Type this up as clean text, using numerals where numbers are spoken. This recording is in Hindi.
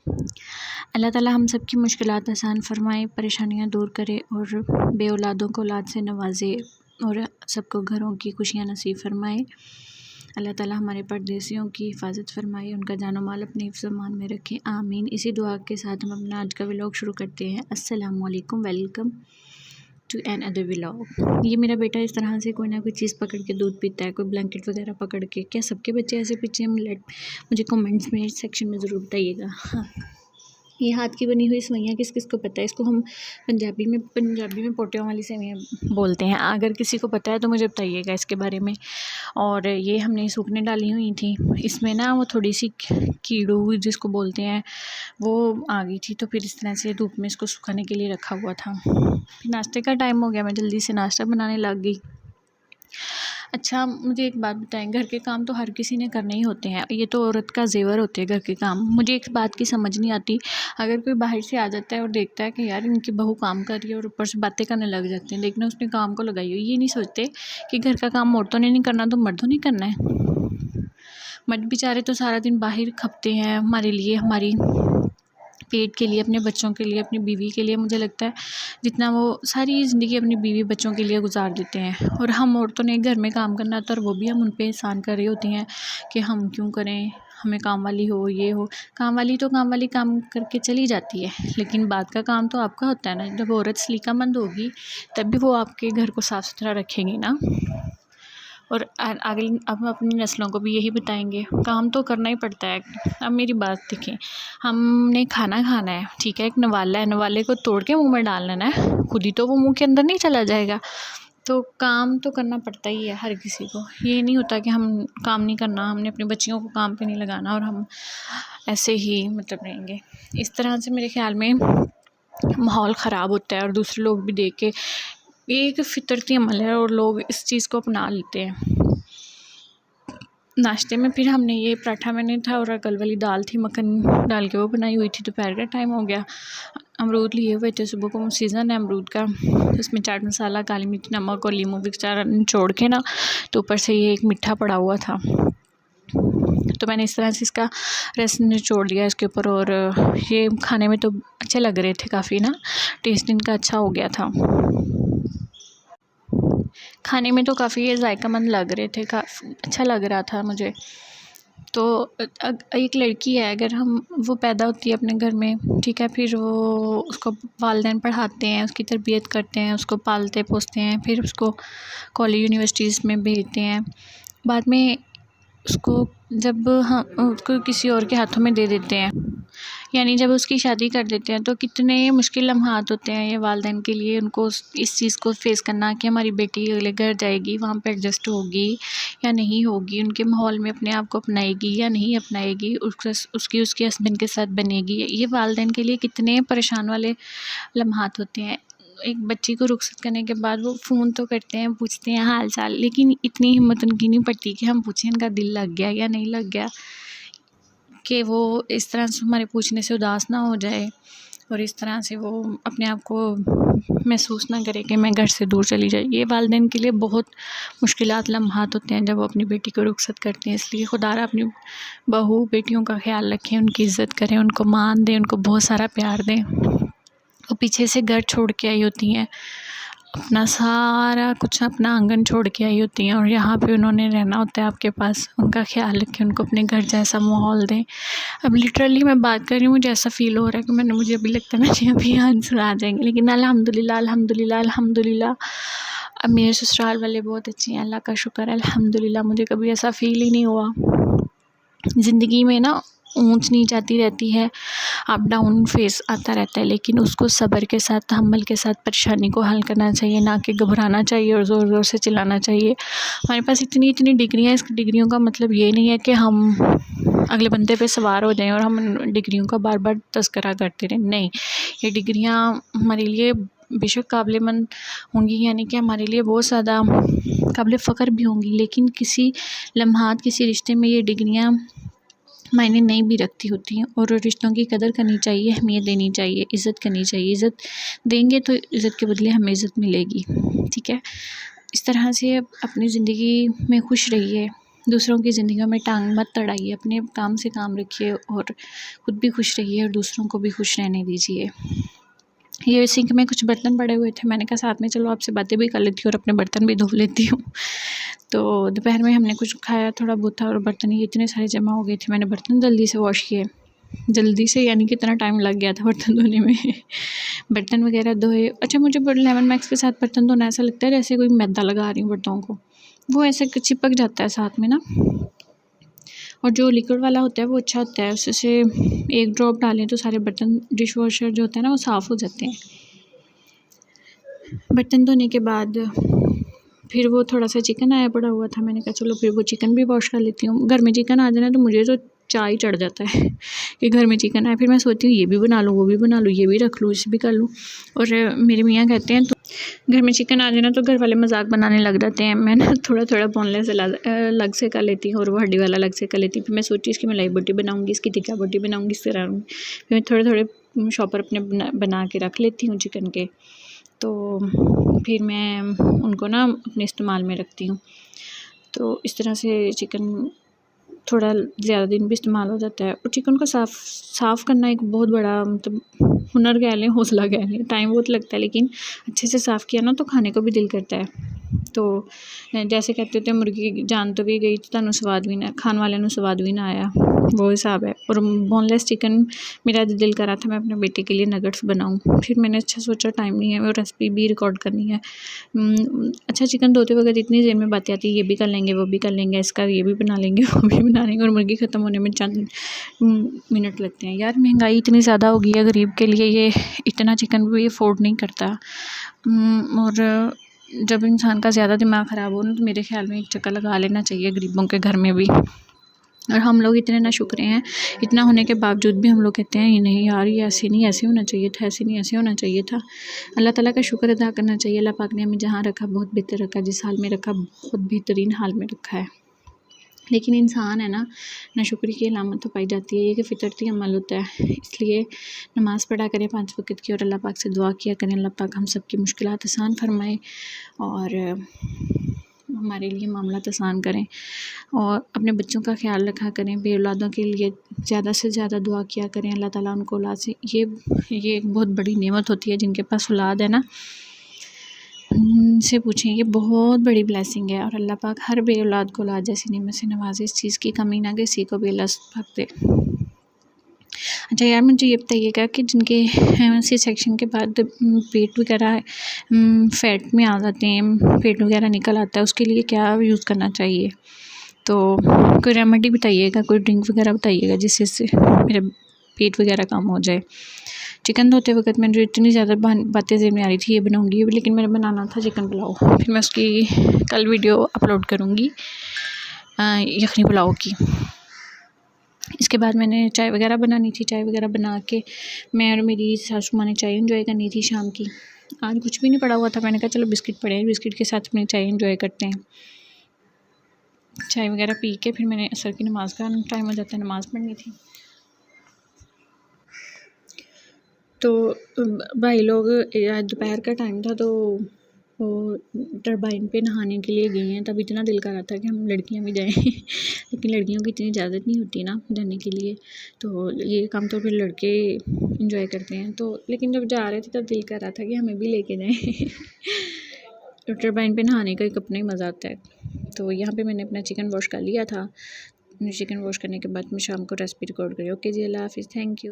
अल्लाह ताला हम सब की मुश्किलात आसान फ़रमाए, परेशानियाँ दूर करे और बे औलादों को औलाद से नवाज़े और सबको घरों की खुशियाँ नसीब फ़रमाए। अल्लाह ताला हमारे परदेसियों की हिफ़ाज़त फ़रमाए, उनका जानो माल अपने हिफ्ज़-ओ-मान में रखें, आमीन। इसी दुआ के साथ हम अपना आज का व्लॉग शुरू करते हैं। अस्सलामु अलैकुम, welcome to another vlog. ये मेरा बेटा इस तरह से कोई ना कोई चीज़ पकड़ के दूध पीता है, कोई ब्लैंकेट वगैरह पकड़ के। क्या सबके बच्चे ऐसे पीछे मुझे कमेंट्स में सेक्शन में ज़रूर बताइएगा। हाँ, ये हाथ की बनी हुई सेवइयाँ किस किस को पता है? इसको हम पंजाबी में पोटियों वाली सेवइयाँ बोलते हैं। अगर किसी को पता है तो मुझे बताइएगा इसके बारे में। और ये हमने सूखने डाली हुई थी, इसमें ना वो थोड़ी सी कीड़ू जिसको बोलते हैं वो आ गई थी, तो फिर इस तरह से धूप में इसको सुखाने के लिए रखा हुआ था। फिर नाश्ते का टाइम हो गया, मैं जल्दी से नाश्ता बनाने लग गई। अच्छा, मुझे एक बात बताएं, घर के काम तो हर किसी ने करने ही होते हैं, ये तो औरत का जेवर होते हैं घर के काम। मुझे एक बात की समझ नहीं आती, अगर कोई बाहर से आ जाता है और देखता है कि यार इनकी बहू काम कर रही है और ऊपर से बातें करने लग जाते हैं, देखना उसने काम को लगाई हुई, ये नहीं सोचते कि घर का काम औरतों ने नहीं करना तो मर्दों ने करना है। मर्द बेचारे तो सारा दिन बाहर खपते हैं हमारे लिए, हमारी पेट के लिए, अपने बच्चों के लिए, अपनी बीवी के लिए। मुझे लगता है जितना वो सारी ज़िंदगी अपनी बीवी बच्चों के लिए गुजार देते हैं, और हम औरतों ने घर में काम करना था और वो भी हम उन पे एहसान कर रही होती हैं कि हम क्यों करें, हमें काम वाली हो, ये हो। काम वाली तो काम वाली काम करके चली जाती है, लेकिन बाद का काम तो आपका होता है ना। जब औरत सलीकामंद होगी तब भी वो आपके घर को साफ़ सुथरा रखेगी ना। और आगे अब अपनी नस्लों को भी यही बताएंगे, काम तो करना ही पड़ता है। अब मेरी बात देखें, हमने खाना खाना है, ठीक है, एक नवाला है, नवाले को तोड़ के मुंह में डाल लेना है, खुद ही तो वो मुंह के अंदर नहीं चला जाएगा। तो काम तो करना पड़ता ही है हर किसी को। ये नहीं होता कि हम काम नहीं करना, हमने अपने बच्चियों को काम पे नहीं लगाना और हम ऐसे ही मतलब रहेंगे। इस तरह से मेरे ख्याल में माहौल ख़राब होता है और दूसरे लोग भी देख के, ये एक फितरती अमल है और लोग इस चीज़ को अपना लेते हैं। नाश्ते में फिर हमने ये पराठा मैंने था और कल वाली दाल थी, मक्खन डाल के वो बनाई हुई थी। दोपहर का टाइम हो गया, अमरूद लिए हुए थे, सुबह को सीज़न है अमरूद का। उसमें चाट मसाला, काली मिर्च, नमक और नींबू बेचारा निचोड़ के ना, तो ऊपर से ये एक मिठा पड़ा हुआ था, तो मैंने इस तरह से इसका रस निचोड़ दिया इसके ऊपर। और ये खाने में तो अच्छे लग रहे थे काफ़ी ना, टेस्ट इनका अच्छा हो गया था। खाने में तो काफ़ी ये ज़ायकामंद लग रहे थे, काफ़ी अच्छा लग रहा था मुझे। तो एक लड़की है, अगर हम वो पैदा होती है अपने घर में, ठीक है, फिर वो उसको वालिदैन पढ़ाते हैं, उसकी तरबियत करते हैं, उसको पालते पोसते हैं, फिर उसको कॉलेज यूनिवर्सिटीज़ में भेजते हैं। बाद में उसको जब उसको किसी और के हाथों में दे देते हैं, यानी जब उसकी शादी कर देते हैं, तो कितने मुश्किल लम्हात होते हैं ये वालिदैन के लिए, उनको इस चीज़ को फेस करना कि हमारी बेटी अगले घर जाएगी, वहाँ पे एडजस्ट होगी या नहीं होगी, उनके माहौल में अपने आप को अपनाएगी या नहीं अपनाएगी, उसके हस्बैंड के साथ बनेगी। ये वालिदैन के लिए कितने परेशान वाले लम्हात होते हैं। एक बच्ची को रुखसत करने के बाद वो फ़ोन तो करते हैं, पूछते हैं हाल चाल, लेकिन इतनी हिम्मत उनकी नहीं पड़ती कि हम पूछें इनका दिल लग गया या नहीं लग गया, कि वो इस तरह से हमारे पूछने से उदास ना हो जाए और इस तरह से वो अपने आप को महसूस ना करे कि मैं घर से दूर चली जाए। ये वालिदैन के लिए बहुत मुश्किलात लम्हात होते हैं जब वो अपनी बेटी को रुखसत करते हैं। इसलिए खुदारा अपनी बहू बेटियों का ख्याल रखें, उनकी इज़्ज़त करें, उनको मान दें, उनको बहुत सारा प्यार दें। वो पीछे से घर छोड़ के आई होती हैं, अपना सारा कुछ, अपना आंगन छोड़ के आई होती हैं, और यहाँ पे उन्होंने रहना होता है आपके पास। उनका ख्याल रखें, उनको अपने घर जैसा माहौल दें। अब लिटरली मैं बात कर रही हूँ, मुझे ऐसा फ़ील हो रहा है कि मुझे अभी लगता है मुझे अभी आंसू आ जाएंगे, लेकिन अल्हम्दुलिल्लाह अल्हम्दुलिल्लाह अल्हम्दुलिल्लाह। अब मेरे ससुराल वाले बहुत अच्छे हैं, अल्लाह का शुक्र है अल्हम्दुलिल्लाह। मुझे कभी ऐसा फ़ील ही नहीं हुआ। ज़िंदगी में ना ऊंच नीच आती रहती है, अप डाउन फेस आता रहता है, लेकिन उसको सब्र के साथ, तहम्मुल के साथ परेशानी को हल करना चाहिए, ना कि घबराना चाहिए और ज़ोर ज़ोर से चिल्लाना चाहिए। हमारे पास इतनी इतनी डिग्रियाँ, इस डिग्रियों का मतलब ये नहीं है कि हम अगले बंदे पे सवार हो जाएं और हम डिग्रियों का बार बार तज़किरा करते रहें। नहीं, ये डिग्रियाँ हमारे लिए बेशक काबिल-ए-मन होंगी, यानी कि हमारे लिए बहुत ज़्यादा काबिल फ़ख्र भी होंगी, लेकिन किसी लम्हात, किसी रिश्ते में ये डिग्रियाँ मायने नहीं भी रखती होती हैं। और रिश्तों की कदर करनी चाहिए, अहमियत देनी चाहिए, इज़्ज़त करनी चाहिए। इज़्ज़त देंगे तो इज़्ज़त के बदले हमें इज़्ज़त मिलेगी, ठीक है। इस तरह से अपनी ज़िंदगी में खुश रहिए, दूसरों की ज़िंदगी में टांग मत अड़ाइए, अपने काम से काम रखिए और ख़ुद भी खुश रहिए और दूसरों को भी खुश रहने दीजिए। ये सिंक में कुछ बर्तन पड़े हुए थे, मैंने कहा साथ में चलो आपसे बातें भी कर लेती हूँ और अपने बर्तन भी धो लेती हूँ। तो दोपहर में हमने कुछ खाया थोड़ा बहुत था और बर्तन ही इतने सारे जमा हो गए थे, मैंने बर्तन जल्दी से वॉश किए। जल्दी से यानी कितना टाइम लग गया था बर्तन धोने में। बर्तन वगैरह धोए। अच्छा, मुझे लेमन मैक्स के साथ बर्तन धोना ऐसा लगता है जैसे कोई मैदा लगा रही हूँ बर्तनों को, वो ऐसे चिपक जाता है साथ में ना। और जो लिक्विड वाला होता है वो अच्छा होता है, उससे एक ड्रॉप डालें तो सारे बर्तन डिश वॉशर जो होता है ना वो साफ़ हो जाते हैं। बर्तन धोने के बाद फिर वो थोड़ा सा चिकन आया पड़ा हुआ था, मैंने कहा चलो फिर वो चिकन भी वॉश कर लेती हूँ। घर में चिकन आ जाना तो मुझे तो चाय चढ़ जाता है कि घर में चिकन आए। फिर मैं सोचती हूँ ये भी बना लूँ, वो भी बना लूँ, ये भी रख लूँ, इसे भी कर लूँ। और मेरे मियाँ कहते हैं तो घर में चिकन आ जाए ना तो घर वाले मजाक बनाने लग जाते हैं। मैं ना थोड़ा थोड़ा बोनलेस अलग से कर लेती हूँ और वो हड्डी वाला अलग से कर लेती हूँ। फिर मैं सोची इसकी मलाई बोटी बनाऊँगी, इसकी टिक्का बोटी बनाऊँगी, इस तरह फिर मैं थोड़े थोड़े शॉपर अपने बना के रख लेती हूँ चिकन के। तो फिर मैं उनको ना अपने इस्तेमाल में रखती हूँ। तो इस तरह से चिकन थोड़ा ज़्यादा दिन भी इस्तेमाल हो जाता है। और चिकन को साफ़ करना एक बहुत बड़ा मतलब हुनर कह लें, हौसला कह लें, टाइम बहुत लगता है, लेकिन अच्छे से साफ़ किया ना तो खाने को भी दिल करता है। तो जैसे कहते थे मुर्गी जान तो भी गई तो तुहानू स्वाद भी ना, खाने वाले स्वाद भी ना आया, वो हिसाब है। और बोनलेस चिकन मेरा दिल करा था मैं अपने बेटे के लिए नगट्स बनाऊँ। फिर मैंने अच्छा सोचा टाइम नहीं है, वो रेसिपी भी रिकॉर्ड करनी है। अच्छा, चिकन धोते वक्त इतनी देर में बातें आती है, ये भी कर लेंगे, वो भी कर लेंगे, इसका ये भी बना लेंगे, वो भी बना लेंगे, और मुर्गी ख़त्म होने में चंद मिनट लगते हैं। यार महंगाई इतनी ज़्यादा हो गई है, गरीब के लिए ये इतना चिकन भी अफोर्ड नहीं करता। और जब इंसान का ज़्यादा दिमाग ख़राब हो ना तो मेरे ख़्याल में एक चक्कर लगा लेना चाहिए गरीबों के घर में भी। और हम लोग इतने नाशुक्रे हैं, इतना होने के बावजूद भी हम लोग कहते हैं ये नहीं यार, ये ऐसे नहीं, ऐसे होना चाहिए था, ऐसे नहीं, ऐसे होना चाहिए था। अल्लाह ताला का शुक्र अदा करना चाहिए। अल्लाह पाक ने हमें जहाँ रखा बहुत बेहतर रखा, जिस हाल में रखा बहुत बेहतरीन हाल में रखा है। लेकिन इंसान है ना, नाशुक्री की अलामत तो पाई जाती है, ये कि फितरती अमल होता है। इसलिए नमाज़ पढ़ा करें 5 वक़्त की और अल्लाह पाक से दुआ किया करें, अल्लाह पाक हम सब की मुश्किलात आसान फरमाए और हमारे लिए मामलात आसान करें। और अपने बच्चों का ख्याल रखा करें, बे औलादों के लिए ज़्यादा से ज़्यादा दुआ किया करें। अल्लाह ताला उनको औलाद से ये एक बहुत बड़ी नेमत होती है। जिनके पास औलाद है ना, उनसे पूछें, ये बहुत बड़ी ब्लेसिंग है। और अल्लाह पाक हर बे औलाद को औलाद जैसी नेमत से नवाजे, इस चीज़ की कमी ना किसी को भी अल्लाह पाक दे। अच्छा यार, मुझे ये बताइएगा कि जिनके सी सेक्शन के बाद पेट वगैरह फैट में आ जाते हैं, पेट वगैरह निकल आता है, उसके लिए क्या यूज़ करना चाहिए? तो कोई रेमेडी बताइएगा, कोई ड्रिंक वगैरह बताइएगा जिससे मेरा पेट वगैरह कम हो जाए। चिकन धोते वक्त मैंने जो इतनी ज़्यादा बातें ज़हन में आ रही थी, ये बनाऊँगी, लेकिन मैंने बनाना था चिकन पुलाव। फिर मैं उसकी कल वीडियो अपलोड करूँगी यखनी पुलाव की। इसके बाद मैंने चाय वगैरह बनानी थी, चाय वगैरह बना के मैं और मेरी सासू माँ ने चाय एंजॉय करनी थी शाम की। आज कुछ भी नहीं पड़ा हुआ था, मैंने कहा चलो बिस्किट पड़े हैं, बिस्किट के साथ अपनी चाय एंजॉय करते हैं। चाय वगैरह पी के फिर मैंने असर की नमाज़ का टाइम हो जाता है, नमाज़ पढ़नी थी। तो भाई लोग दोपहर का टाइम था तो वो टरबाइन पे नहाने के लिए गई हैं। तब इतना दिल कर रहा था कि हम लड़कियां भी जाएं लेकिन लड़कियों की इतनी इजाज़त नहीं होती ना जाने के लिए, तो ये काम तो फिर लड़के इंजॉय करते हैं। तो लेकिन जब जा रहे थे तब दिल कर रहा था कि हमें भी लेके जाएं तो टरबाइन पे नहाने का एक अपना ही मज़ा आता है। तो यहाँ पे मैंने अपना चिकन वॉश कर लिया था। चिकन वॉश करने के बाद मैं शाम को रेसिपी रिकॉर्ड करी। ओके जी, अल्लाह हाफिज़, थैंक यू।